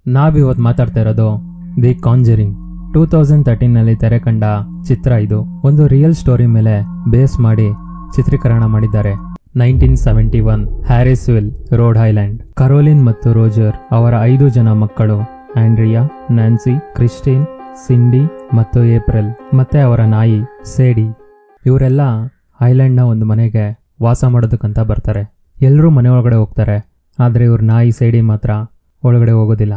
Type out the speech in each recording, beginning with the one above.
ನಾವಿವತ್ತು ಮಾತಾಡ್ತಾ ಇರೋದು ದಿ ಕಾಂಜರಿಂಗ್. 2013ನಲ್ಲಿ ತೆರೆ ಕಂಡ ಚಿತ್ರ. ಇದು ಒಂದು ರಿಯಲ್ ಸ್ಟೋರಿ ಮೇಲೆ ಬೇಸ್ ಮಾಡಿ ಚಿತ್ರೀಕರಣ ಮಾಡಿದ್ದಾರೆ. 1971 ಹ್ಯಾರಿಸ್ವಿಲ್, ರೋಡ್ ಐಲ್ಯಾಂಡ್. ಕರೋಲಿನ್ ಮತ್ತು ರೋಜರ್ ಅವರ 5 ಜನ ಮಕ್ಕಳು, ಆಂಡ್ರಿಯಾ, ನ್ಯಾನ್ಸಿ, ಕ್ರಿಸ್ಟಿನ್, ಸಿಂಡಿ ಮತ್ತು ಏಪ್ರಿಲ್, ಮತ್ತೆ ಅವರ ನಾಯಿ ಸೇಡಿ. ಇವರೆಲ್ಲ ಐಲ್ಯಾಂಡ್ನ ಒಂದು ಮನೆಗೆ ವಾಸ ಮಾಡೋದಕ್ಕಂತ ಬರ್ತಾರೆ. ಎಲ್ಲರೂ ಮನೆ ಒಳಗಡೆ ಹೋಗ್ತಾರೆ, ಆದರೆ ಇವ್ರ ನಾಯಿ ಸೇಡಿ ಮಾತ್ರ ಒಳಗಡೆ ಹೋಗೋದಿಲ್ಲ.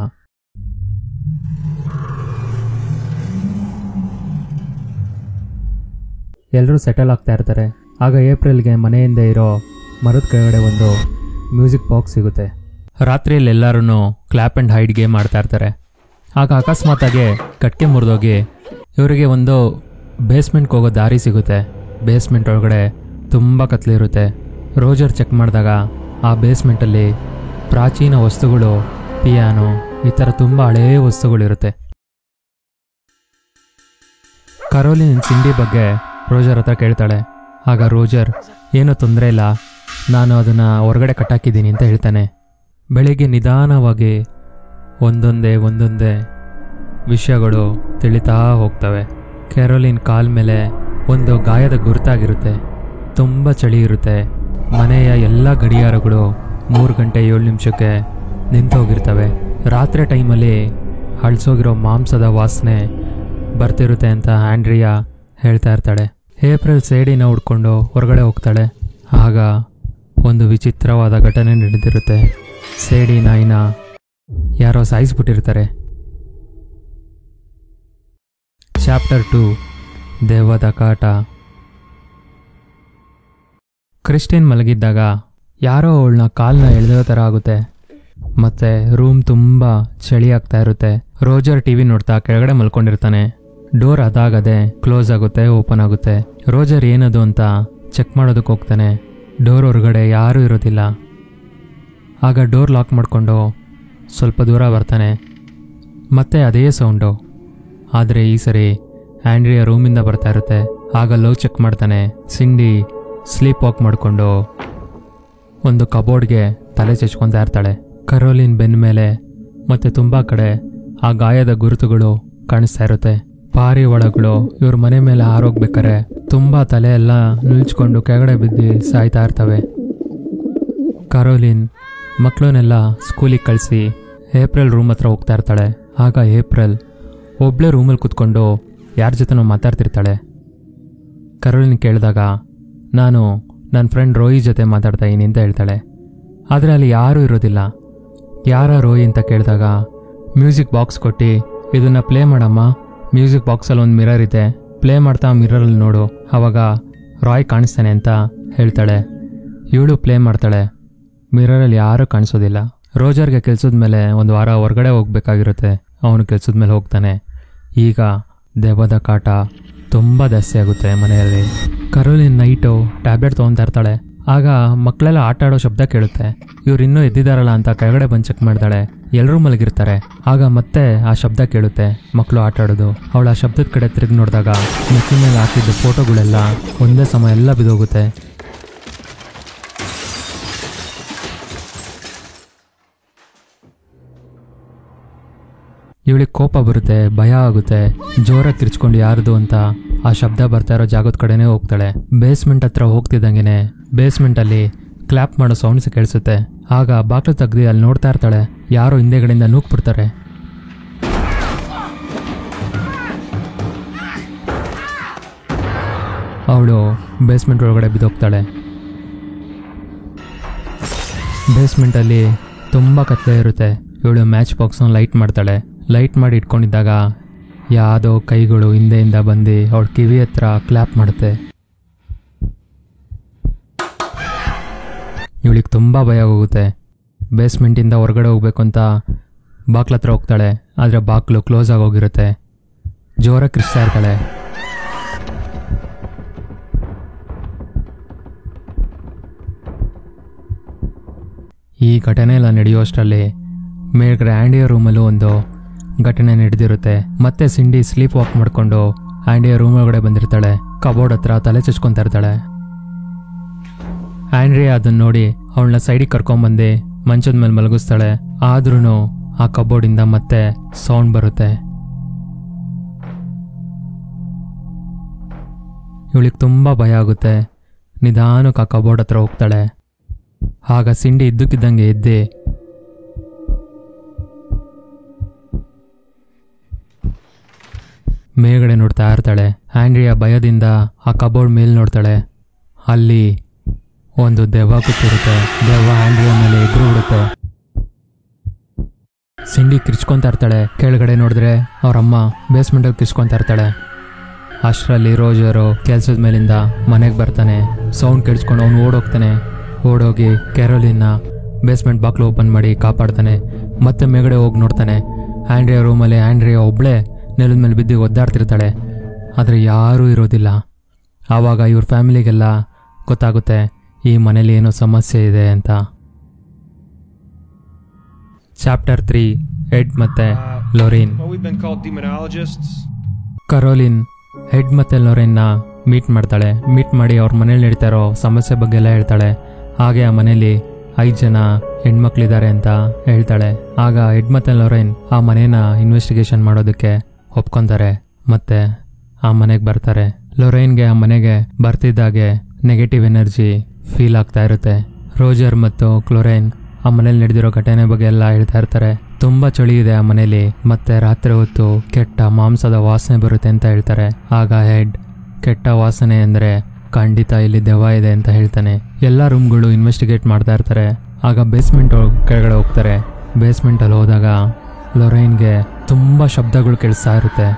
ಎಲ್ಲರೂ ಸೆಟಲ್ ಆಗ್ತಾ ಇರ್ತಾರೆ. ಆಗ ಏಪ್ರಿಲ್ಗೆ ಮನೆಯಿಂದ ಇರೋ ಮರದ ಕೆಳಗಡೆ ಒಂದು ಮ್ಯೂಸಿಕ್ ಬಾಕ್ಸ್ ಸಿಗುತ್ತೆ. ರಾತ್ರಿಯಲ್ಲಿ ಎಲ್ಲರೂ ಕ್ಲಾಪ್ ಆ್ಯಂಡ್ ಹೈಡ್ ಗೇಮ್ ಮಾಡ್ತಾ ಇರ್ತಾರೆ. ಆಗ ಅಕಸ್ಮಾತಾಗಿ ಕಟ್ಕೆ ಮುರಿದೋಗಿ ಇವರಿಗೆ ಒಂದು ಬೇಸ್ಮೆಂಟ್ಗೆ ಹೋಗೋ ದಾರಿ ಸಿಗುತ್ತೆ. ಬೇಸ್ಮೆಂಟ್ ಒಳಗಡೆ ತುಂಬ ಕತ್ಲಿರುತ್ತೆ. ರೋಜರ್ ಚೆಕ್ ಮಾಡಿದಾಗ ಆ ಬೇಸ್ಮೆಂಟಲ್ಲಿ ಪ್ರಾಚೀನ ವಸ್ತುಗಳು, ಪಿಯಾನೋ, ಈ ಥರ ತುಂಬ ಹಳೆಯ ವಸ್ತುಗಳಿರುತ್ತೆ. ಕರೋಲಿನ್ ಸಿಂಡಿ ಬಗ್ಗೆ ರೋಜರ್ ಹತ್ರ ಕೇಳ್ತಾಳೆ. ಆಗ ರೋಜರ್, ಏನೂ ತೊಂದರೆ ಇಲ್ಲ, ನಾನು ಅದನ್ನು ಹೊರಗಡೆ ಕಟ್ಟಾಕಿದ್ದೀನಿ ಅಂತ ಹೇಳ್ತಾನೆ. ಬೆಳಿಗ್ಗೆ ನಿಧಾನವಾಗಿ ಒಂದೊಂದೇ ವಿಷಯಗಳು ತಿಳಿತಾ ಹೋಗ್ತವೆ. ಕೆರೋಲಿನ್ ಕಾಲ್ ಮೇಲೆ ಒಂದು ಗಾಯದ ಗುರುತಾಗಿರುತ್ತೆ. ತುಂಬ ಚಳಿ ಇರುತ್ತೆ. ಮನೆಯ ಎಲ್ಲ ಗಡಿಯಾರಗಳು 3 ಗಂಟೆ 7 ನಿಮಿಷಕ್ಕೆ ನಿಂತೋಗಿರ್ತವೆ. ರಾತ್ರಿ ಟೈಮಲ್ಲಿ ಹಳ್ಸೋಗಿರೋ ಮಾಂಸದ ವಾಸನೆ ಬರ್ತಿರುತ್ತೆ ಅಂತ ಆಂಡ್ರಿಯಾ ಹೇಳ್ತಾ ಇರ್ತಾಳೆ. ಏಪ್ರಿಲ್ ಸೇಡಿನ ಹುಡ್ಕೊಂಡು ಹೊರಗಡೆ ಹೋಗ್ತಾಳೆ. ಆಗ ಒಂದು ವಿಚಿತ್ರವಾದ ಘಟನೆ ನಡೆದಿರುತ್ತೆ. ಸೇಡಿ ನಾಯಿನ ಯಾರೋ ಸಾಯಿಸ್ಬಿಟ್ಟಿರ್ತಾರೆ. ಚಾಪ್ಟರ್ 2, ದೆವ್ವದ ಕಾಟ. ಕ್ರಿಸ್ಟಿನ್ ಮಲಗಿದ್ದಾಗ ಯಾರೋ ಅವಳನ್ನ ಕಾಲನ್ನ ಎಳೆದೋ ಥರ ಆಗುತ್ತೆ. ಮತ್ತೆ ರೂಮ್ ತುಂಬ ಚಳಿ ಆಗ್ತಾ ಇರುತ್ತೆ. ರೋಜರ್ ಟಿವಿ ನೋಡ್ತಾ ಕೆಳಗಡೆ ಮಲ್ಕೊಂಡಿರ್ತಾನೆ. ಡೋರ್ ಅದಾಗದೆ ಕ್ಲೋಸ್ ಆಗುತ್ತೆ, ಓಪನ್ ಆಗುತ್ತೆ. ರೋಜರ್ ಏನದು ಅಂತ ಚೆಕ್ ಮಾಡೋದಕ್ಕೆ ಹೋಗ್ತಾನೆ. ಡೋರ್ ಹೊರಗಡೆ ಯಾರೂ ಇರೋದಿಲ್ಲ. ಆಗ ಡೋರ್ ಲಾಕ್ ಮಾಡಿಕೊಂಡು ಸ್ವಲ್ಪ ದೂರ ಬರ್ತಾನೆ. ಮತ್ತೆ ಅದೇ ಸೌಂಡು, ಆದರೆ ಈ ಸರಿ ಆಂಡ್ರಿಯಾ ರೂಮಿಂದ ಬರ್ತಾ ಇರುತ್ತೆ. ಆಗ ಲವ್ ಚೆಕ್ ಮಾಡ್ತಾನೆ. ಸಿಂಡಿ ಸ್ಲೀಪ್ ವಾಕ್ ಮಾಡಿಕೊಂಡು ಒಂದು ಕಬೋರ್ಡ್ಗೆ ತಲೆ ಚೆಚ್ಕೊತಾ ಇರ್ತಾಳೆ. ಕರೋಲಿನ್ ಬೆನ್ನ ಮೇಲೆ ಮತ್ತೆ ತುಂಬ ಕಡೆ ಆ ಗಾಯದ ಗುರುತುಗಳು ಕಾಣಿಸ್ತಾ ಇರುತ್ತೆ. ಪಾರಿವಾಳಗಳು ಇವ್ರ ಮನೆ ಮೇಲೆ ಹಾರೋಗ್ಬೇಕಾರೆ ತುಂಬ ತಲೆ ಎಲ್ಲ ನುಲ್ಚ್ಕೊಂಡು ಕೆಳಗಡೆ ಬಿದ್ದು ಸಾಯ್ತಾ ಇರ್ತವೆ. ಕರೋಲಿನ್ ಮಕ್ಕಳನ್ನೆಲ್ಲ ಸ್ಕೂಲಿಗೆ ಕಳಿಸಿ ಏಪ್ರಿಲ್ ರೂಮ್ ಹತ್ರ ಹೋಗ್ತಾ ಇರ್ತಾಳೆ. ಆಗ ಏಪ್ರಿಲ್ ಒಬ್ಳೇ ರೂಮಲ್ಲಿ ಕೂತ್ಕೊಂಡು ಯಾರ ಜೊತೆನೋ ಮಾತಾಡ್ತಿರ್ತಾಳೆ. ಕರೋಲಿನ್ ಕೇಳಿದಾಗ, ನಾನು ನನ್ನ ಫ್ರೆಂಡ್ ರೋಯಿ ಜೊತೆ ಮಾತಾಡ್ತಾ ಇದ್ದೀನಿ ಅಂತ ಹೇಳ್ತಾಳೆ. ಆದರೆ ಅಲ್ಲಿ ಯಾರೂ ಇರೋದಿಲ್ಲ. ಯಾರ ರೋಯಿ ಅಂತ ಕೇಳಿದಾಗ ಮ್ಯೂಸಿಕ್ ಬಾಕ್ಸ್ ಕೊಟ್ಟು, ಇದನ್ನು ಪ್ಲೇ ಮಾಡಮ್ಮ, ಮ್ಯೂಸಿಕ್ ಬಾಕ್ಸಲ್ಲಿ ಒಂದು ಮಿರರ್ ಇದೆ, ಪ್ಲೇ ಮಾಡ್ತಾ ಮಿರರಲ್ಲಿ ನೋಡು, ಆವಾಗ ರಾಯ್ ಕಾಣಿಸ್ತಾನೆ ಅಂತ ಹೇಳ್ತಾಳೆ. ಇವಳು ಪ್ಲೇ ಮಾಡ್ತಾಳೆ. ಮಿರರಲ್ಲಿ ಯಾರೂ ಕಾಣಿಸೋದಿಲ್ಲ. ರೋಜರ್ಗೆ ಕೆಲ್ಸದ ಮೇಲೆ 1 ವಾರ ಹೊರಗಡೆ ಹೋಗ್ಬೇಕಾಗಿರುತ್ತೆ. ಅವನು ಕೆಲ್ಸದ ಮೇಲೆ ಹೋಗ್ತಾನೆ. ಈಗ ದೆವ್ವದ ಕಾಟ ತುಂಬ ಜಾಸ್ತಿ ಆಗುತ್ತೆ ಮನೆಯಲ್ಲಿ. ಕರೋಲಿನ್ ನೈಟು ಟ್ಯಾಬ್ಲೆಟ್ ತೊಗೊತಾ ಇರ್ತಾಳೆ. ಆಗ ಮಕ್ಕಳೆಲ್ಲ ಆಟ ಆಡೋ ಶಬ್ದ ಕೇಳುತ್ತೆ. ಇವ್ರು ಇನ್ನೂ ಎದ್ದಿದ್ದಾರಲ್ಲ ಅಂತ ಕೆಳಗಡೆ ಬಂದು ಚೆಕ್ ಮಾಡ್ತಾಳೆ. ಎಲ್ಲರೂ ಮಲಗಿರ್ತಾರೆ. ಆಗ ಮತ್ತೆ ಆ ಶಬ್ದ ಕೇಳುತ್ತೆ, ಮಕ್ಕಳು ಆಟ ಆಡೋದು. ಅವಳು ಆ ಶಬ್ದದ ಕಡೆ ತಿರುಗಿ ನೋಡಿದಾಗ ಮೆಕ್ಕಿನ ಮೇಲೆ ಹಾಕಿದ್ದ ಫೋಟೋಗಳೆಲ್ಲ ಒಂದೇ ಸಮಯ ಎಲ್ಲ ಬಿದ್ದೋಗುತ್ತೆ. ಇವಳಿಗೆ ಕೋಪ ಬರುತ್ತೆ, ಭಯ ಆಗುತ್ತೆ. ಜೋರಾಗಿ ಕಿರ್ಚ್ಕೊಂಡು ಯಾರ್ದು ಅಂತ ಆ ಶಬ್ದ ಬರ್ತಾ ಇರೋ ಜಾಗದ ಕಡೆನೇ ಹೋಗ್ತಾಳೆ. ಬೇಸ್ಮೆಂಟ್ ಹತ್ರ ಹೋಗ್ತಿದ್ದಂಗೆನೆ ಬೇಸ್ಮೆಂಟಲ್ಲಿ ಕ್ಲಾಪ್ ಮಾಡೋ ಸೌಂಡ್ಸ್ ಕೇಳಿಸುತ್ತೆ. ಆಗ ಬಾಕ್ಲು ತೆಗ್ದು ಅಲ್ಲಿ ನೋಡ್ತಾ ಇರ್ತಾಳೆ. ಯಾರೋ ಹಿಂದೆಗಡೆಯಿಂದ ನೂಕ್ಬಿಡ್ತಾರೆ. ಅವಳು ಬೇಸ್ಮೆಂಟ್ ಒಳಗಡೆ ಬಿದ್ದೋಗ್ತಾಳೆ. ಬೇಸ್ಮೆಂಟಲ್ಲಿ ತುಂಬ ಕತ್ಲೆ ಇರುತ್ತೆ. ಇವಳು ಮ್ಯಾಚ್ ಬಾಕ್ಸ್ನ ಲೈಟ್ ಮಾಡ್ತಾಳೆ. ಲೈಟ್ ಮಾಡಿ ಇಟ್ಕೊಂಡಿದ್ದಾಗ ಯಾವುದೋ ಕೈಗಳು ಹಿಂದೆಯಿಂದ ಬಂದು ಅವಳ ಕಿವಿ ಹತ್ರ ಕ್ಲಾಪ್ ಮಾಡುತ್ತೆ. ಇವಳಿಗೆ ತುಂಬ ಭಯ ಹೋಗುತ್ತೆ. ಬೇಸ್ಮೆಂಟಿಂದ ಹೊರಗಡೆ ಹೋಗ್ಬೇಕು ಅಂತ ಬಾಕ್ಲ ಹತ್ರ ಹೋಗ್ತಾಳೆ. ಆದರೆ ಬಾಕ್ಲು ಕ್ಲೋಸ್ ಆಗೋಗಿರುತ್ತೆ. ಜೋರಾಗಿ ಕಿರ್ಚ್ತಾ ಇರ್ತಾಳೆ. ಈ ಘಟನೆ ಎಲ್ಲ ನಡೆಯುವಷ್ಟರಲ್ಲಿ ಮೇಲ್ಗಡೆ ಆಂಡಿಯ ರೂಮಲ್ಲೂ ಒಂದು ಘಟನೆ ನಡೆದಿರುತ್ತೆ. ಮತ್ತೆ ಸಿಂಡಿ ಸ್ಲೀಪ್ ವಾಕ್ ಮಾಡಿಕೊಂಡು ಆಂಡಿಯ ರೂಮ್ ಒಳಗಡೆ ಬಂದಿರ್ತಾಳೆ. ಕಬೋರ್ಡ್ ಹತ್ರ ತಲೆ ಚಚ್ಕೊತಾ ಇರ್ತಾಳೆ. ಆಂಡ್ರಿಯಾ ಅದನ್ನ ನೋಡಿ ಅವಳನ್ನ ಸೈಡಿಗೆ ಕರ್ಕೊಂಬಂದು ಮಂಚದ ಮೇಲೆ ಮಲಗಿಸ್ತಾಳೆ. ಆದ್ರೂ ಆ ಕಬೋರ್ಡಿಂದ ಮತ್ತೆ ಸೌಂಡ್ ಬರುತ್ತೆ. ಇವಳಿಗೆ ತುಂಬ ಭಯ ಆಗುತ್ತೆ. ನಿಧಾನಕ್ಕೆ ಆ ಕಬೋರ್ಡ್ ಹತ್ರ ಹೋಗ್ತಾಳೆ. ಆಗ ಸಿಂಡಿ ಇದ್ದಕ್ಕಿದ್ದಂಗೆ ಎದ್ದಿ ಮೇಲ್ಗಡೆ ನೋಡ್ತಾ ಇರ್ತಾಳೆ. ಆಂಡ್ರಿಯಾ ಭಯದಿಂದ ಆ ಕಬೋರ್ಡ್ ಮೇಲೆ ನೋಡ್ತಾಳೆ. ಅಲ್ಲಿ ಒಂದು ದೆವ್ವ ಕೂತಿರುತ್ತೆ. ದೆವ್ವ ಆಂಡ್ರಿಯಾ ಮೇಲೆ ಎದುರು ಬಿಡುತ್ತೆ. ಸಿಂಡಿ ಕಿರ್ಚ್ಕೊಂತಾ ಇರ್ತಾಳೆ. ಕೆಳಗಡೆ ನೋಡಿದ್ರೆ ಅವರಮ್ಮ ಬೇಸ್ಮೆಂಟಲ್ಲಿ ಕಿರ್ಚ್ಕೊಂತಾ ಇರ್ತಾಳೆ. ಅಷ್ಟರಲ್ಲಿ ರೋಜರು ಕೆಲ್ಸದ ಮೇಲಿಂದ ಮನೆಗೆ ಬರ್ತಾನೆ. ಸೌಂಡ್ ಕೇಳಿಸ್ಕೊಂಡು ಅವನು ಓಡೋಗಿ ಕ್ಯಾರೋಲಿನ್ನ ಬೇಸ್ಮೆಂಟ್ ಬಾಕ್ಲು ಓಪನ್ ಮಾಡಿ ಕಾಪಾಡ್ತಾನೆ. ಮತ್ತೆ ಮೇಗಡೆ ಹೋಗಿ ನೋಡ್ತಾನೆ. ಆಂಡ್ರಿಯಾ ರೂಮಲ್ಲಿ ಆಂಡ್ರಿಯಾ ಒಬ್ಳೆ ನೆಲದ ಮೇಲೆ ಬಿದ್ದು ಒದ್ದಾಡ್ತಿರ್ತಾಳೆ. ಆದರೆ ಯಾರೂ ಇರೋದಿಲ್ಲ. ಆವಾಗ ಇವ್ರ ಫ್ಯಾಮಿಲಿಗೆಲ್ಲ ಗೊತ್ತಾಗುತ್ತೆ ಈ ಮನೇಲಿ ಏನೋ ಸಮಸ್ಯೆ ಇದೆ ಅಂತ. ಚಾಪ್ಟರ್ 3 ಎಡ್ ಮತ್ತೆ ಲೊರೇನ್. ಕರೋಲಿನ್ ಹೆಡ್ ಮತ್ತೆ ಲೊರೇನ್ನ ಮೀಟ್ ಮಾಡ್ತಾಳೆ. ಮೀಟ್ ಮಾಡಿ ಅವ್ರ ಮನೇಲಿ ನಡೀತಾ ಇರೋ ಸಮಸ್ಯೆ ಬಗ್ಗೆ ಎಲ್ಲ ಹೇಳ್ತಾಳೆ. ಹಾಗೆ ಆ ಮನೇಲಿ 5 ಜನ ಹೆಣ್ಮಕ್ಳಿದ್ದಾರೆ ಅಂತ ಹೇಳ್ತಾಳೆ. ಆಗ ಹೆಡ್ ಮತ್ತೆ ಲೊರೇನ್ ಆ ಮನೇನ ಇನ್ವೆಸ್ಟಿಗೇಷನ್ ಮಾಡೋದಕ್ಕೆ ಒಪ್ಕೊಂತಾರೆ. ಮತ್ತೆ ಆ ಮನೆಗೆ ಬರ್ತಾರೆ. ಲೊರೇನ್ಗೆ ಆ ಮನೆಗೆ ಬರ್ತಿದ್ದಾಗೆ ನೆಗೆಟಿವ್ ಎನರ್ಜಿ ಫೀಲ್ ಆಗ್ತಾ ಇರುತ್ತೆ. ರೋಜರ್ ಮತ್ತು ಕ್ಲೊರೇನ್ ಆ ಮನೇಲಿ ನಡೆದಿರೋ ಘಟನೆ ಬಗ್ಗೆ ಎಲ್ಲ ಹೇಳ್ತಾ ಇರ್ತಾರೆ. ತುಂಬಾ ಚಳಿ ಇದೆ ಆ ಮನೇಲಿ, ಮತ್ತೆ ರಾತ್ರಿ ಹೊತ್ತು ಕೆಟ್ಟ ಮಾಂಸದ ವಾಸನೆ ಬರುತ್ತೆ ಅಂತ ಹೇಳ್ತಾರೆ. ಆಗ ಹೆಡ್ ಕೆಟ್ಟ ವಾಸನೆ ಅಂದ್ರೆ ಖಂಡಿತ ಇಲ್ಲಿ ದೆವ್ವ ಇದೆ ಅಂತ ಹೇಳ್ತಾನೆ. ಎಲ್ಲ ರೂಮ್ಗಳು ಇನ್ವೆಸ್ಟಿಗೇಟ್ ಮಾಡ್ತಾ ಇರ್ತಾರೆ. ಆಗ ಬೇಸ್ಮೆಂಟ್ ಕೆಳಗಡೆ ಹೋಗ್ತಾರೆ. ಬೇಸ್ಮೆಂಟ್ ಅಲ್ಲಿ ಹೋದಾಗ ಲೊರೇನ್ಗೆ ತುಂಬಾ ಶಬ್ದಗಳು ಕೇಳಿಸ್ತಾ ಇರುತ್ತೆ.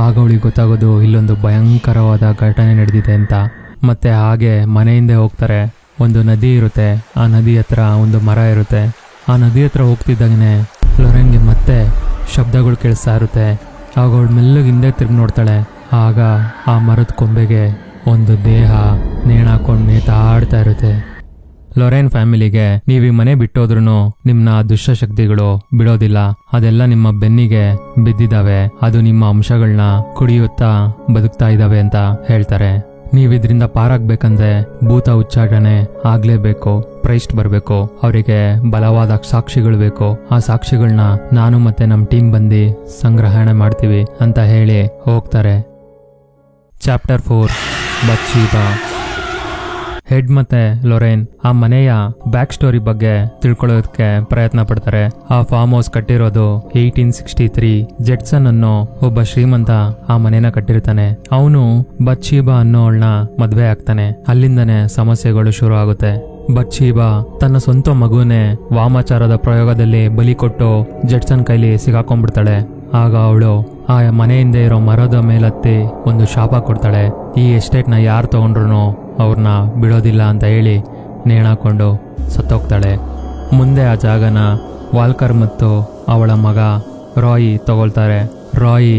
ಆಗ ಅವಳಿಗೆ ಗೊತ್ತಾಗೋದು ಇಲ್ಲೊಂದು ಭಯಂಕರವಾದ ಘಟನೆ ನಡೆದಿದೆ ಅಂತ. ಮತ್ತೆ ಹಾಗೆ ಮನೆಯಿಂದ ಹೋಗ್ತಾರೆ. ಒಂದು ನದಿ ಇರುತ್ತೆ. ಆ ನದಿ ಹತ್ರ ಒಂದು ಮರ ಇರುತ್ತೆ. ಆ ನದಿ ಹತ್ರ ಹೋಗ್ತಿದ್ದಾಗನೆ ಲೊರೇನ್ಗೆ ಮತ್ತೆ ಶಬ್ದಗಳು ಕೇಳಿಸ್ತಾ ಇರುತ್ತೆ. ಆಗ ಅವಳು ಮೆಲ್ಲಗೆ ಹಿಂದೆ ತಿರುಗಿ ನೋಡ್ತಾಳೆ. ಆಗ ಆ ಮರದ ಕೊಂಬೆಗೆ ಒಂದು ದೇಹ ನೇಣಾಕೊಂಡು ನೇತಾಡ್ತಾ ಇರುತ್ತೆ. ಲೊರೇನ್ ಫ್ಯಾಮಿಲಿಗೆ ನೀವು ಈ ಮನೆ ಬಿಟ್ಟೋದ್ರೂ ನಿಮ್ನ ದುಷ್ಟಶಕ್ತಿಗಳು ಬಿಡೋದಿಲ್ಲ. ಅದೆಲ್ಲ ನಿಮ್ಮ ಬೆನ್ನಿಗೆ ಬಿದ್ದಿದ್ದಾವೆ. ಅದು ನಿಮ್ಮ ಅಂಶಗಳನ್ನ ಕುಡಿಯುತ್ತಾ ಬದುಕ್ತಾ ಇದ್ದಾವೆ ಅಂತ ಹೇಳ್ತಾರೆ. ನೀವಿದ್ರಿಂದ ಪಾರಾಗ್ಬೇಕಂದ್ರೆ ಭೂತ ಉಚ್ಚಾಟನೆ ಆಗ್ಲೇಬೇಕು. ಪ್ರೈಸ್ಟ್ ಬರಬೇಕು. ಅವರಿಗೆ ಬಲವಾದ ಸಾಕ್ಷಿಗಳು ಬೇಕು. ಆ ಸಾಕ್ಷಿಗಳನ್ನ ನಾನು ಮತ್ತೆ ನಮ್ಮ ಟೀಮ್ ಬಂದು ಸಂಗ್ರಹಣೆ ಮಾಡ್ತೀವಿ ಅಂತ ಹೇಳಿ ಹೋಗ್ತಾರೆ. ಚಾಪ್ಟರ್ 4 ಬತ್ಶೀಬಾ. ಹೆಡ್ ಮತ್ತೆ ಲೊರೇನ್ ಆ ಮನೆಯ ಬ್ಯಾಕ್ ಸ್ಟೋರಿ ಬಗ್ಗೆ ತಿಳ್ಕೊಳ್ಳೋದಕ್ಕೆ ಪ್ರಯತ್ನ ಪಡ್ತಾರೆ. ಆ ಫಾರ್ಮ್ ಹೌಸ್ ಕಟ್ಟಿರೋದು 1863. ಜೆಟ್ಸನ್ ಅನ್ನೋ ಒಬ್ಬ ಶ್ರೀಮಂತ ಆ ಮನೆನ ಕಟ್ಟಿರ್ತಾನೆ. ಅವನು ಬತ್ಶೀಬಾ ಅನ್ನೋಳನ್ನ ಮದ್ವೆ ಆಗ್ತಾನೆ. ಅಲ್ಲಿಂದನೇ ಸಮಸ್ಯೆಗಳು ಶುರು ಆಗುತ್ತೆ. ಬತ್ಶೀಬಾ ತನ್ನ ಸ್ವಂತ ಮಗುನೇ ವಾಮಾಚಾರದ ಪ್ರಯೋಗದಲ್ಲಿ ಬಲಿ ಕೊಟ್ಟು ಜೆಟ್ಸನ್ ಕೈಲಿ ಸಿಗಾಕೊಂಡ್ಬಿಡ್ತಾಳೆ. ಆಗ ಅವಳು ಆ ಮನೆಯಿಂದ ಇರೋ ಮರದ ಮೇಲತ್ತಿ ಒಂದು ಶಾಪ ಕೊಡ್ತಾಳೆ. ಈ ಎಸ್ಟೇಟ್ನ ಯಾರು ತಗೊಂಡ್ರು ಅವ್ರನ್ನ ಬಿಡೋದಿಲ್ಲ ಅಂತ ಹೇಳಿ ನೇಣಾಕೊಂಡು ಸತ್ತೋಗ್ತಾಳೆ. ಮುಂದೆ ಆ ಜಾಗನ ವಾಲ್ಕರ್ ಮತ್ತು ಅವಳ ಮಗ ರಾಯಿ ತಗೊಳ್ತಾರೆ. ರಾಯಿ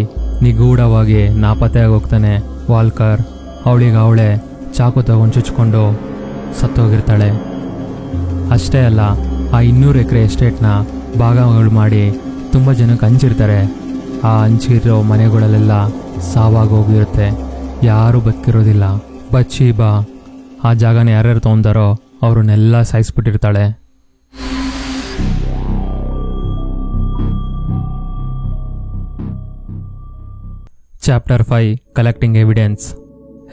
ನಿಗೂಢವಾಗಿ ನಾಪತ್ತೆಯಾಗಿ ಹೋಗ್ತಾನೆ. ವಾಲ್ಕರ್ ಅವಳೆ ಚಾಕು ತಗೊಂಡು ಚುಚ್ಕೊಂಡು ಸತ್ತೋಗಿರ್ತಾಳೆ. ಅಷ್ಟೇ ಅಲ್ಲ, ಆ 200 ಎಕರೆ ಎಸ್ಟೇಟ್ನ ಭಾಗಗಳು ಮಾಡಿ ತುಂಬ ಜನಕ್ಕೆ ಹಂಚಿರ್ತಾರೆ. ಆ ಹಂಚಿರೋ ಮನೆಗಳಲ್ಲೆಲ್ಲ ಸಾವಾಗೋಗಿರುತ್ತೆ. ಯಾರೂ ಬದುಕಿರೋದಿಲ್ಲ. ಬತ್ಶೀಬಾ ಆ ಜಾಗನ ಯಾರ್ಯಾರು ತೊಗೊಂತಾರೋ ಅವ್ರನ್ನೆಲ್ಲ ಸಾಯಿಸ್ಬಿಟ್ಟಿರ್ತಾಳೆ. Chapter 5 collecting evidence.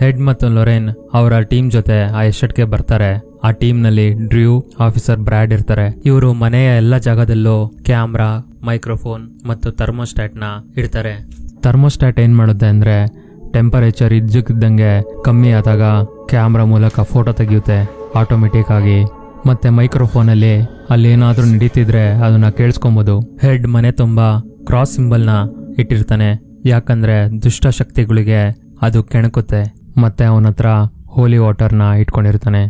ಹೆಡ್ ಮತ್ತು ಲೊರೇನ್ ಅವರ ಟೀಮ್ ಜೊತೆ ಆ ಎಸ್ಟೇಟ್ಗೆ ಬರ್ತಾರೆ. ಆ ಟೀಮ್ನಲ್ಲಿ ಡ್ರ್ಯೂ, ಆಫೀಸರ್ ಬ್ರ್ಯಾಡ್ ಇರ್ತಾರೆ. ಇವರು ಮನೆಯ ಎಲ್ಲ ಜಾಗದಲ್ಲೂ ಕ್ಯಾಮ್ರಾ, ಮೈಕ್ರೋಫೋನ್ ಮತ್ತು ಥರ್ಮೋಸ್ಟ್ಯಾಟ್ನ ಇಡ್ತಾರೆ. ಥರ್ಮೋಸ್ಟ್ಯಾಟ್ ಏನ್ ಮಾಡುತ್ತೆ ಅಂದ್ರೆ ಟೆಂಪರೇಚರ್ ಇದ್ದಕ್ಕಿದ್ದಂಗೆ ಕಮ್ಮಿ ಆದಾಗ ಕ್ಯಾಮ್ರಾ ಮೂಲಕ ಫೋಟೋ ತೆಗೆಯುತ್ತೆ ಆಟೋಮೆಟಿಕ್ ಆಗಿ. ಮತ್ತೆ ಮೈಕ್ರೋಫೋನಲ್ಲಿ ಅಲ್ಲೇನಾದ್ರೂ ನಡೀತಿದ್ರೆ ಅದನ್ನ ಕೇಳಿಸ್ಕೊಬಹುದು. ಹೆಡ್ ಮನೆ ತುಂಬಾ ಕ್ರಾಸ್ ಸಿಂಬಲ್ನ ಇಟ್ಟಿರ್ತಾನೆ. ಯಾಕಂದ್ರೆ ದುಷ್ಟ ಶಕ್ತಿಗಳಿಗೆ ಅದು ಕೆಣಕುತ್ತೆ. ಮತ್ತೆ ಅವನ ಹತ್ರ ಹೋಲಿ ವಾಟರ್ನ ಇಟ್ಕೊಂಡಿರ್ತಾನೆ.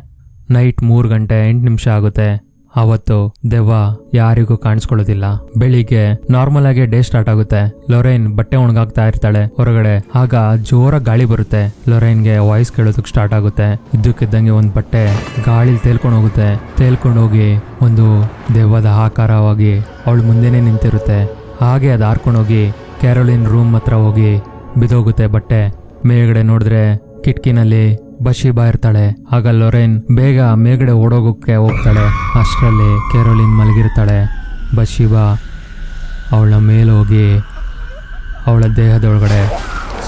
ನೈಟ್ 3 ಗಂಟೆ 8 ನಿಮಿಷ ಆಗುತ್ತೆ. ಅವತ್ತು ದೆವ್ವ ಯಾರಿಗೂ ಕಾಣಿಸ್ಕೊಳ್ಳೋದಿಲ್ಲ. ಬೆಳಿಗ್ಗೆ ನಾರ್ಮಲ್ ಆಗಿ ಡೇ ಸ್ಟಾರ್ಟ್ ಆಗುತ್ತೆ. ಲೊರೇನ್ ಬಟ್ಟೆ ಒಣಗಾಕ್ತಾ ಇರ್ತಾಳೆ ಹೊರಗಡೆ. ಆಗ ಜೋರ ಗಾಳಿ ಬರುತ್ತೆ. ಲೊರೇನ್ಗೆ ವಾಯ್ಸ್ ಕೇಳೋದಕ್ಕೆ ಸ್ಟಾರ್ಟ್ ಆಗುತ್ತೆ. ಇದ್ದಕ್ಕಿದ್ದಂಗೆ ಒಂದು ಬಟ್ಟೆ ಗಾಳಿಲಿ ತೇಲ್ಕೊಂಡು ಹೋಗುತ್ತೆ. ತೇಲ್ಕೊಂಡು ಹೋಗಿ ಒಂದು ದೆವ್ವದ ಆಕಾರವಾಗಿ ಅವಳು ಮುಂದೆನೆ ನಿಂತಿರುತ್ತೆ. ಹಾಗೆ ಅದು ಹಾರ್ಕೊಂಡೋಗಿ ಕ್ಯಾರೋಲಿನ್ ರೂಮ್ ಹತ್ರ ಹೋಗಿ ಬಿದೋಗುತ್ತೆ ಬಟ್ಟೆ. ಮೇಲ್ಗಡೆ ನೋಡಿದ್ರೆ ಕಿಟಕಿನಲ್ಲಿ ಬತ್ಶೀಬಾ ಇರ್ತಾಳೆ. ಆಗ ಲೊರೇನ್ ಬೇಗ ಮೇಲ್ಗಡೆ ಓಡೋಗೋಕ್ಕೆ ಹೋಗ್ತಾಳೆ. ಅಷ್ಟರಲ್ಲಿ ಕ್ಯಾರೋಲಿನ್ ಮಲಗಿರ್ತಾಳೆ. ಬಶೀಬಾ ಅವಳ ಮೇಲೋಗಿ ಅವಳ ದೇಹದೊಳಗಡೆ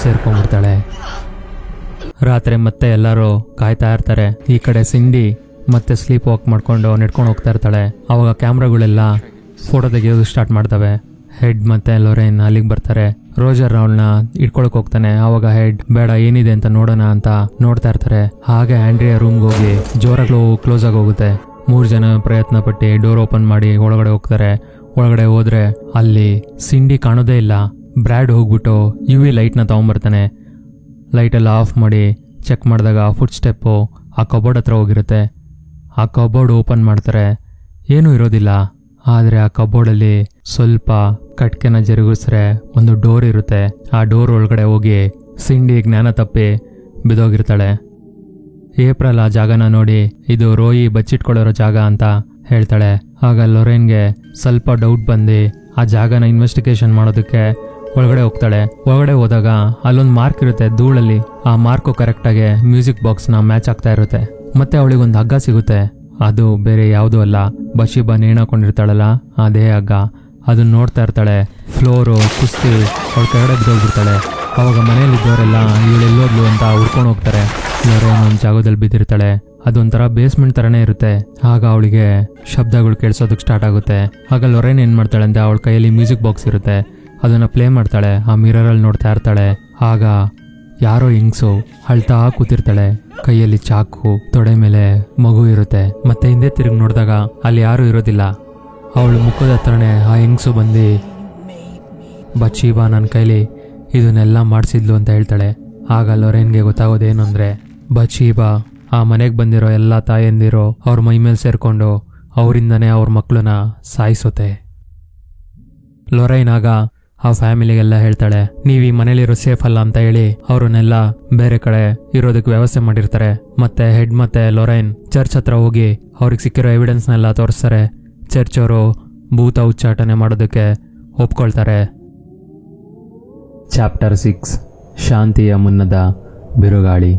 ಸೇರ್ಕೊಂಡ್ಬಿಡ್ತಾಳೆ. ರಾತ್ರಿ ಮತ್ತೆ ಎಲ್ಲರೂ ಕಾಯ್ತಾ ಇರ್ತಾರೆ. ಈ ಕಡೆ ಸಿಂಡಿ ಮತ್ತೆ ಸ್ಲೀಪ್ ವಾಕ್ ಮಾಡ್ಕೊಂಡು ನಡ್ಕೊಂಡು ಹೋಗ್ತಾ ಇರ್ತಾಳೆ. ಅವಾಗ ಕ್ಯಾಮ್ರಾಗಳೆಲ್ಲ ಫೋಟೋ ತೆಗೆಯೋದು ಸ್ಟಾರ್ಟ್ ಮಾಡ್ತವೆ. ಹೆಡ್ ಮತ್ತೆ ಲೊರೇನ್ ಅಲ್ಲಿಗೆ ಬರ್ತಾರೆ. ರೋಜರ್ ಅವಳನ್ನ ಇಟ್ಕೊಳಕ್ ಹೋಗ್ತಾನೆ. ಅವಾಗ ಹೆಡ್ ಬೇಡ ಏನಿದೆ ಅಂತ ನೋಡೋಣ ಅಂತ ನೋಡ್ತಾ ಇರ್ತಾರೆ. ಹಾಗೆ ಆಂಡ್ರಿಯಾ ರೂಮ್ಗೆ ಹೋಗಿ ಜೋರಾಗ್ಲೂ ಕ್ಲೋಸ್ ಆಗಿ ಹೋಗುತ್ತೆ. 3 ಜನ ಪ್ರಯತ್ನ ಪಟ್ಟು ಡೋರ್ ಓಪನ್ ಮಾಡಿ ಒಳಗಡೆ ಹೋಗ್ತಾರೆ. ಒಳಗಡೆ ಹೋದ್ರೆ ಅಲ್ಲಿ ಸಿಂಡಿ ಕಾಣೋದೇ ಇಲ್ಲ. ಬ್ರ್ಯಾಡ್ ಹೋಗ್ಬಿಟ್ಟು UV ಲೈಟ್ನ ತಗೊಂಬರ್ತಾನೆ. ಲೈಟೆಲ್ಲ ಆಫ್ ಮಾಡಿ ಚೆಕ್ ಮಾಡಿದಾಗ ಫುಟ್ ಸ್ಟೆಪ್ಪು ಆ ಕಬೋರ್ಡ್ ಹತ್ರ ಹೋಗಿರುತ್ತೆ. ಆ ಕಬೋರ್ಡ್ ಓಪನ್ ಮಾಡ್ತಾರೆ, ಏನೂ ಇರೋದಿಲ್ಲ. ಆದರೆ ಆ ಕಬೋರ್ಡಲ್ಲಿ ಸ್ವಲ್ಪ ಕಟ್ಕೆನ ಜರುಗಿಸ್ರೆ ಒಂದು ಡೋರ್ ಇರುತ್ತೆ. ಆ ಡೋರ್ ಒಳಗಡೆ ಹೋಗಿ ಸಿಂಡಿ ಜ್ಞಾನ ತಪ್ಪಿ ಬಿದೋಗಿರ್ತಾಳೆ. ಏಪ್ರಿಲ್ ಆ ಜಾಗನ ನೋಡಿ ಇದು ರೋಯಿ ಬಚ್ಚಿಟ್ಕೊಳ್ಳಿರೋ ಜಾಗ ಅಂತ ಹೇಳ್ತಾಳೆ. ಆಗ ಲೊರೇನ್ಗೆ ಸ್ವಲ್ಪ ಡೌಟ್ ಬಂದು ಆ ಜಾಗನ ಇನ್ವೆಸ್ಟಿಗೇಷನ್ ಮಾಡೋದಕ್ಕೆ ಒಳಗಡೆ ಹೋಗ್ತಾಳೆ. ಒಳಗಡೆ ಹೋದಾಗ ಅಲ್ಲೊಂದು ಮಾರ್ಕ್ ಇರುತ್ತೆ ಧೂಳಲ್ಲಿ. ಆ ಮಾರ್ಕು ಕರೆಕ್ಟಾಗಿ ಮ್ಯೂಸಿಕ್ ಬಾಕ್ಸ್ನ ಮ್ಯಾಚ್ ಆಗ್ತಾ ಇರುತ್ತೆ. ಮತ್ತೆ ಅವಳಿಗೊಂದು ಹಗ್ಗ ಸಿಗುತ್ತೆ. ಅದು ಬೇರೆ ಯಾವುದೂ ಅಲ್ಲ, ಬಶೀಬಾ ನೇಣಾಕೊಂಡಿರ್ತಾಳಲ್ಲ ಅದೇ ಹಗ್ಗ. ಅದನ್ನ ನೋಡ್ತಾ ಇರ್ತಾಳೆ. ಫ್ಲೋರು ಕುಸ್ತಿ ಅವಳ ಕೆಳಗಡೆ ಬಿದ್ದೋಗ್ಬಿಡ್ತಾಳೆ. ಅವಾಗ ಮನೆಯಲ್ಲಿದ್ದವರೆಲ್ಲ ಇವಳೆಲ್ಲೋದ್ಲು ಅಂತ ಹುಡ್ಕೊಂಡು ಹೋಗ್ತಾರೆ. ಲೊರೇನ್ ಒಂದು ಜಾಗದಲ್ಲಿ ಬಿದ್ದಿರ್ತಾಳೆ. ಅದೊಂಥರ ಬೇಸ್ಮೆಂಟ್ ಥರನೇ ಇರುತ್ತೆ. ಆಗ ಅವಳಿಗೆ ಶಬ್ದಗಳು ಕೇಳಿಸೋದಕ್ಕೆ ಸ್ಟಾರ್ಟ್ ಆಗುತ್ತೆ. ಆಗ ಲೊರೇನ್ ಏನು ಮಾಡ್ತಾಳೆ ಅಂದರೆ ಅವಳ ಕೈಯಲ್ಲಿ ಮ್ಯೂಸಿಕ್ ಬಾಕ್ಸ್ ಇರುತ್ತೆ, ಅದನ್ನು ಪ್ಲೇ ಮಾಡ್ತಾಳೆ. ಆ ಮಿರರಲ್ಲಿ ನೋಡ್ತಾ ಇರ್ತಾಳೆ. ಆಗ ಯಾರೋ ಹೆಂಗ್ಸು ಅಳ್ತಾ ಕೂತಿರ್ತಾಳೆ. ಕೈಯಲ್ಲಿ ಚಾಕು, ತೊಡೆ ಮೇಲೆ ಮಗು ಇರುತ್ತೆ. ಮತ್ತೆ ಹಿಂದೆ ತಿರುಗಿ ನೋಡಿದಾಗ ಅಲ್ಲಿ ಯಾರೂ ಇರೋದಿಲ್ಲ. ಅವಳು ಮುಖದ ಹತ್ರನೇ ಆ ಹೆಂಗ್ಸು ಬಂದು ಬಶೀಬಾ ನನ್ನ ಕೈಲಿ ಇದನ್ನೆಲ್ಲ ಮಾಡಿಸಿದ್ಲು ಅಂತ ಹೇಳ್ತಾಳೆ. ಆಗ ಲೊರೇನ್ಗೆ ಗೊತ್ತಾಗೋದೇನು ಅಂದರೆ ಬಶೀಬಾ ಆ ಮನೆಗೆ ಬಂದಿರೋ ಎಲ್ಲ ತಾಯಂದಿರು ಅವ್ರ ಮೈ ಮೇಲೆ ಸೇರ್ಕೊಂಡು ಅವರಿಂದನೇ ಅವ್ರ ಮಕ್ಕಳನ್ನ ಸಾಯಿಸುತ್ತೆ. ಲೊರೇನ್ ಆಗ ಆ ಫ್ಯಾಮಿಲಿಗೆಲ್ಲ ಹೇಳ್ತಾಳೆ, ನೀವು ಈ ಮನೇಲಿರೋ ಸೇಫ್ ಅಲ್ಲ ಅಂತ ಹೇಳಿ ಅವ್ರನ್ನೆಲ್ಲ ಬೇರೆ ಕಡೆ ಇರೋದಕ್ಕೆ ವ್ಯವಸ್ಥೆ ಮಾಡಿರ್ತಾರೆ. ಮತ್ತೆ ಹೆಡ್ ಮತ್ತೆ ಲೊರೇನ್ ಚರ್ಚ್ ಹತ್ರ ಹೋಗಿ ಅವ್ರಿಗೆ ಸಿಕ್ಕಿರೋ ಎವಿಡೆನ್ಸ್ನೆಲ್ಲ ತೋರಿಸ್ತಾರೆ. ಚರ್ಚ್ ಅವರು ಭೂತ ಉಚ್ಚಾಟನೆ ಮಾಡೋದಕ್ಕೆ ಒಪ್ಕೊಳ್ತಾರೆ. ಚಾಪ್ಟರ್ 6 ಶಾಂತಿಯ ಮುನ್ನದ ಬಿರುಗಾಳಿ.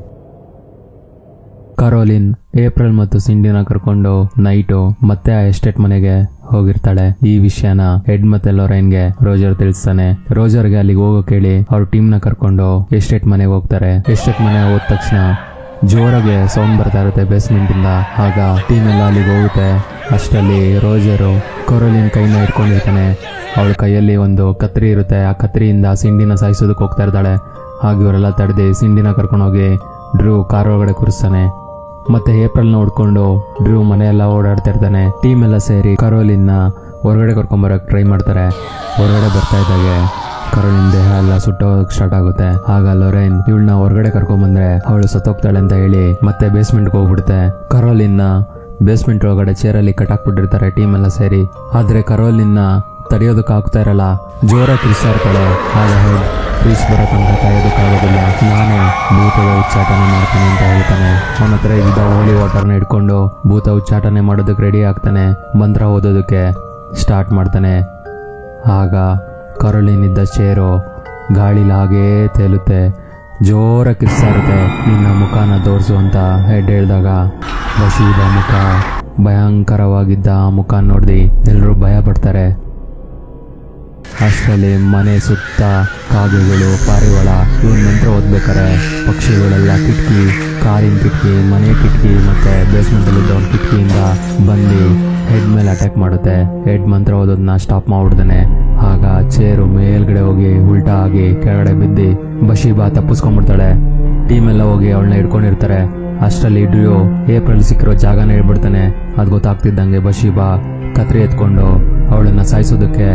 ಕರೋಲಿನ್ ಏಪ್ರಿಲ್ ಮತ್ತು ಸಿಂಡಿನ ಕರ್ಕೊಂಡು ನೈಟು ಮತ್ತೆ ಆ ಎಸ್ಟೇಟ್ ಮನೆಗೆ ಹೋಗಿರ್ತಾಳೆ. ಈ ವಿಷಯನ ಹೆಡ್ ಮತ್ತೆ ಲೊರೇನ್ಗೆ ರೋಜರ್ ತಿಳಿಸ್ತಾನೆ. ರೋಜರ್ಗೆ ಅಲ್ಲಿಗೆ ಹೋಗೋ ಕೇಳಿ ಅವ್ರ ಟೀಮ್ನ ಕರ್ಕೊಂಡು ಎಸ್ಟೇಟ್ ಮನೆಗೆ ಹೋಗ್ತಾರೆ. ಎಸ್ಟೇಟ್ ಮನೆಗೆ ಹೋದ ತಕ್ಷಣ ಜೋರಾಗೆ ಸೌಂಡ್ ಬರ್ತಾ ಇರುತ್ತೆ ಬೇಸ್ಮೆಂಟ್ ಇಂದ. ಆಗ ಟೀಮ್ ಎಲ್ಲ ಅಲ್ಲಿಗೆ ಹೋಗುತ್ತೆ. ಅಷ್ಟರಲ್ಲಿ ರೋಜರು ಕರೋಲಿನ್ ಕೈನ ಇಟ್ಕೊಂಡಿರ್ತಾನೆ. ಅವಳ ಕೈಯಲ್ಲಿ ಒಂದು ಕತ್ರಿ ಇರುತ್ತೆ. ಆ ಕತ್ರಿಯಿಂದ ಸಿಂಡಿನ ಸಾಯಿಸೋದಕ್ಕೆ ಹೋಗ್ತಾ ಇರ್ತಾಳೆ. ಹಾಗೆ ಇವರೆಲ್ಲ ತಡೆದು ಸಿಂಡಿನ ಕರ್ಕೊಂಡೋಗಿ ಡ್ರೂ ಕಾರ್ ಒಳಗಡೆ ಕೂರಿಸ್ತಾನೆ. ಮತ್ತೆ ಏಪ್ರಿಲ್ ನೋಡ್ಕೊಂಡು ಡ್ರೂ ಮನೆಯೆಲ್ಲ ಓಡಾಡ್ತಾ ಇರ್ತಾನೆ. ಟೀಮ್ ಎಲ್ಲ ಸೇರಿ ಕರೋಲಿನ್ನ ಹೊರಗಡೆ ಕರ್ಕೊಂಬರಕ್ ಟ್ರೈ ಮಾಡ್ತಾರೆ. ಹೊರಗಡೆ ಬರ್ತಾ ಇದ್ದಾಗೆ ಕರೋಲಿನ್ ದೇಹ ಎಲ್ಲ ಸುಟ್ಟೋಗಕ್ ಸ್ಟಾರ್ಟ್ ಆಗುತ್ತೆ. ಆಗ ಲೊರೇನ್ ಇವಳನ್ನ ಹೊರಗಡೆ ಕರ್ಕೊಂಬಂದ್ರೆ ಅವಳು ಸತ್ತೋಗ್ತಾಳೆ ಅಂತ ಹೇಳಿ ಮತ್ತೆ ಬೇಸ್ಮೆಂಟ್ಗೆ ಹೋಗ್ಬಿಡುತ್ತೆ. ಕರೋಲಿನ್ನ ಬೇಸ್ಮೆಂಟ್ ಒಳಗಡೆ ಚೇರಲ್ಲಿ ಕಟ್ಟಾಕ್ಬಿಟ್ಟಿರ್ತಾರೆ ಟೀಮ್ ಎಲ್ಲ ಸೇರಿ. ಆದ್ರೆ ಕರೋಲಿನ್ನ ತಡೆಯೋದಕ್ಕೆ ಆಗ್ತಾ ಇರಲ್ಲ, ಜೋರಾಗಿ ಕಿರಿಸ್ತಾ ಇರ್ತಾಳೆ. ಆಗ ಹೆಡ್ ಕ್ರಿಸ್ ಬರೋ ತನಕ ಕಾಯೋದಕ್ಕಾಗೋದಿಲ್ಲ, ನಾನು ಭೂತದ ಉಚ್ಚಾಟನೆ ಮಾಡ್ತೀನಿ ಅಂತ ಹೇಳ್ತಾನೆ. ಅವನ ಹತ್ರ ಇದ್ದ ಹೋಲಿ ವಾಟರ್ನ ಇಟ್ಕೊಂಡು ಭೂತ ಉಚ್ಚಾಟನೆ ಮಾಡೋದಕ್ಕೆ ರೆಡಿ ಆಗ್ತಾನೆ. ಮಂತ್ರ ಓದೋದಕ್ಕೆ ಸ್ಟಾರ್ಟ್ ಮಾಡ್ತಾನೆ. ಆಗ ಕರೋಲಿನ್ ಇದ್ದ ಚೇರು ಗಾಳಿಲಿ ಹಾಗೇ ತೇಲುತ್ತೆ. ಜೋರಾಗಿ ಕಿರಿಸ್ತಾ ಇರುತ್ತೆ. ನಿನ್ನ ಮುಖನ ತೋರಿಸು ಅಂತ ಹೆಡ್ ಹೇಳಿದಾಗ ಬಶೀಬಾ ಮುಖ ಭಯಂಕರವಾಗಿದ್ದ ಆ ಮುಖ ನೋಡಿ ಎಲ್ಲರೂ ಭಯ ಪಡ್ತಾರೆ. ಅಷ್ಟರಲ್ಲಿ ಮನೆ ಸುತ್ತ ಕಾಗೆಗಳು, ಪಾರಿವಾಳ ಇವ್ರ ಮಂತ್ರ ಓದ್ಬೇಕಾರೆ ಪಕ್ಷಿಗಳೆಲ್ಲ ಕಿಟಕಿ, ಕಾರಿನ ಕಿಟಕಿ, ಮನೆ ಕಿಟಕಿ ಮತ್ತೆ ಬೇಸ್ಮೆಂಟಲ್ಲಿದ್ದ ಒಂದು ಕಿಟಕಿಯಿಂದ ಬಂದು ಹೆಡ್ ಮೇಲೆ ಅಟ್ಯಾಕ್ ಮಾಡುತ್ತೆ. ಹೆಡ್ ಮಂತ್ರ ಓದೋದನ್ನ ಸ್ಟಾಪ್ ಮಾಡ್ಬಿಡ್ತಾನೆ. ಆಗ ಚೇರು ಮೇಲ್ಗಡೆ ಹೋಗಿ ಉಲ್ಟಾ ಆಗಿ ಕೆಳಗಡೆ ಬಿದ್ದು ಬಶೀಬಾ ತಪ್ಪಿಸ್ಕೊಂಡ್ಬಿಡ್ತಾಳೆ. ಟೀಮ್ ಎಲ್ಲ ಹೋಗಿ ಅವಳನ್ನ ಹಿಡ್ಕೊಂಡಿರ್ತಾರೆ. ಅಷ್ಟರಲ್ಲಿ ಡ್ರೂ ಏಪ್ರಿಲ್ ಸಿಕ್ಕಿರೋ ಜಾಗನ ಹೇಳ್ಬಿಡ್ತಾನೆ. ಅದು ಗೊತ್ತಾಗ್ತಿದ್ದಂಗೆ ಬಶೀಬಾ ಕತ್ರಿ ಎತ್ಕೊಂಡು ಅವಳನ್ನ ಸಾಯಿಸೋದಕ್ಕೆ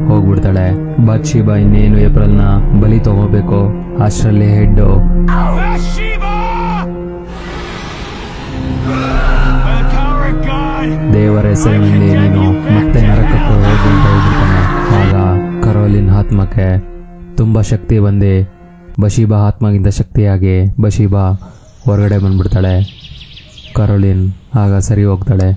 ಹೋಗ್ಬಿಡ್ತಾಳೆ. ಬಶೀಬಾ ಇನ್ನೇನು ಏಪ್ರಿಲ್ನ ಬಲಿ ತಗೋಬೇಕು. ಅಷ್ಟರಲ್ಲಿ ಹೆಡ್ ದೇವರ ಹೆಸರಿನಲ್ಲಿ ನೀನು ಮತ್ತೆ ನರಕಕ್ಕೆ ಹೋಗಿ ಅಂತ ಹೋಗ್ಬಿಡ್ತಾನೆ. ಆಗ ಕರೋಲಿನ್ ಆತ್ಮಕ್ಕೆ ತುಂಬಾ ಶಕ್ತಿ ಬಂದು ಬಶೀಬಾ ಆತ್ಮಗಿಂತ ಶಕ್ತಿಯಾಗಿ ಬಶೀಬಾ ಹೊರಗಡೆ ಬಂದ್ಬಿಡ್ತಾಳೆ. ಕರೋಲಿನ್ ಆಗ ಸರಿ ಹೋಗ್ತಾಳೆ.